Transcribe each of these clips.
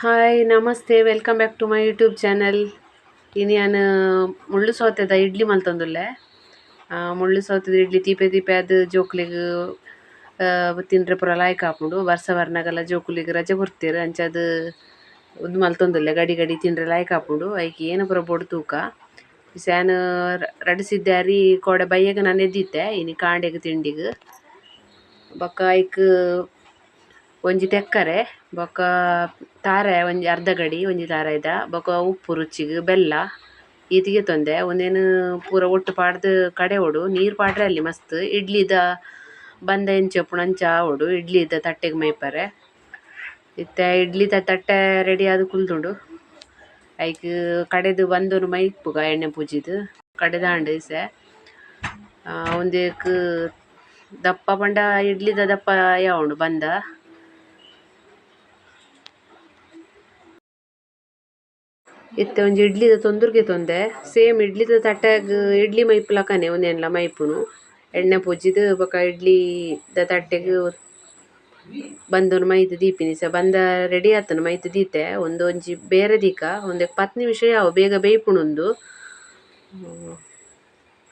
Hi ನಮಸ್ತೆ welcome back to my YouTube channel. ಇನ್ನು ನಾನು ಮುಳ್ಳು ಸೌತೆದ ಇಡ್ಲಿ ಮಲ್ತೊಂದುಲ್ಲೆ. ಮುಳ್ಳು ಸೌತೆದ ಇಡ್ಲಿ ತೀಪೆ ತೀಪೆ ಅದು ಜೋಕ್ಲಿಗ್ ತಿಂಡ್ರೆ ಪೂರ ಲಾಯ್ಕ್ ಆಪುಂಡು. ವರ್ಷ ವರ್ನಗಲ ಜೋಕುಲಿಗ್ ರಜೆ ಕೊರ್ತೆರ್ ಅಂಚಾದ್ ಉಂದು ಮಲ್ತೊಂದುಲ್ಲೆ ಗಡಿ ಗಡಿ ತಿಂಡ್ರೆ ಲಾಯ್ಕ್ ಆಪುಂಡು. ಐಕ್ ಏನು ಪೂರ ಬೊಡು ತೂಕ ಸ್ಯಾನ್ ರಡ್ಸಿದ್ದಾರಿ ಕೋಡೆ ಬಯ್ಯಗ್ ನಾನು ಎದ್ದಿತ್ತೆ ಇನಿ ಕಾಂಡೆಗ್ ತಿಂಡಿಗ್ ಬೊಕ್ಕ ಐಕ್ ಒಂಜಿ ತೆಕ್ಕರೆ ಬೊಕ್ಕ ತಾರೆ ಒಂಜಿ ಅರ್ಧ ಗಡಿ ಒಂಜಿ ತಾರೆದ ಬೊಕ ಉಪ್ಪು ರುಚಿಗ್ ಬೆಲ್ಲ ಈತಿಗೆ ತೊಂದೆ ಒಂದೇನು ಪೂರ ಒಟ್ಟು ಪಾಡ್ದ್ ಕಡೆ ಒಡು ನೀರು ಪಾಡ್ರೆ ಅಲ್ಲಿ ಮಸ್ತ್ ಇಡ್ಲಿದ ಬಂದ ಎಂಚಪ್ಪುಡು ಅಂಚ ಆವೊಡು ಇಡ್ಲಿದ ತಟ್ಟೆಗ್ ಮೈಪರೆ ಇತ್ತೆ ಇಡ್ಲಿದ ತಟ್ಟೆ ರೆಡಿ ಆದ್ ಕುಲ್ದುಂಡು. ಐಕ್ ಕಡೆದು ಬಂದೊರು ಮೈಪುಗ ಎಣ್ಣೆ ಪೂಜಿದ್ ಕಡೆದಾಂಡ್ ಇಸೆ ಒಂದೇಕ್ ದಪ್ಪ ಪಂಡ ಇಡ್ಲಿದ ದಪ್ಪ ಯಾವೊಂಡು ಬಂದ ಇತ್ತೆ ಒಂಜಿ ಇಡ್ಲಿದ ತೊಂದುರ್ಗೆ ತೊಂದೆ ಸೇಮ್ ಇಡ್ಲಿದ ತಟ್ಟಾಗ್ ಇಡ್ಲಿ ಮೈಪುಲಕನೆ ಒಂದೆನ್ಲ ಮೈಪುನು ಎಣ್ಣೆ ಪೂಜಿದ್ ಬೊಕ ಇಡ್ಲಿದ ತಟ್ಟೆಗ್ ಬಂದೊರು ಮೈತ್ ದೀಪಿನಿ ಬಂದ ರೆಡಿ ಆತುಂಡು ಮೈತ್ ದೀತೆ ಒಂಜಿ ಬೇರೆ ದಿಕ್ಕ ಒಂದೆಗ್ 10 ನಿಮಿಷ ಯಾವು ಬೇಗ ಬೇಯ್ಪುನುಂದು.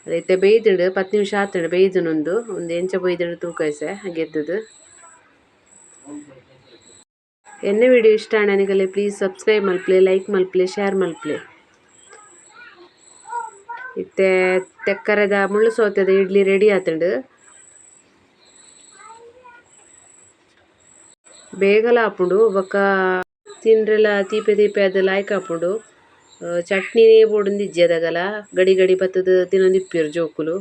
ಐತೆ ಬೇಯ್ದುಂಡು 10 ನಿಮಿಷ ಆತುಂಡು ಬೇಯ್ದುನುಂದು ಒಂದ್ ಎಂಚ ಬೈದುಂಡು ತೂಕ ಇಸೆ ಗೆದ್ದುದು. ಎನ್ನ ವಿಡಿಯೋ ಇಷ್ಟ ಆಂಡನಿಗಲೆ ಪ್ಲೀಸ್ ಸಬ್ಸ್ಕ್ರೈಬ್ ಮಲ್ಪ್ಲೆ ಲೈಕ್ ಮಲ್ಪ್ಲೆ ಶೇರ್ ಮಲ್ಪ್ಲೆ. ಇತ್ತೆ ತೆಕ್ಕರೆದ ಮುಳ್ಳು ಸೌತೆದ ಇಡ್ಲಿ ರೆಡಿ ಆತುಂಡು. ಬೇಗಲ ಆಪುಂಡು ಬೊಕ ತಿಂಡ್ರೆಲ ತೀಪೆ ತೀಪೆ ಆದ್ ಲಾಯ್ಕ್ ಆಪುಂಡು. ಚಟ್ನಿ ಬೋಡುಂದು ಇಜ್ಜಿ ಅದಾಗಲ ಗಡಿ ಗಡಿ ಬತ್ತುದು ತಿನೊಂದಿಪ್ಪೆರ್ ಜೋಕುಲು.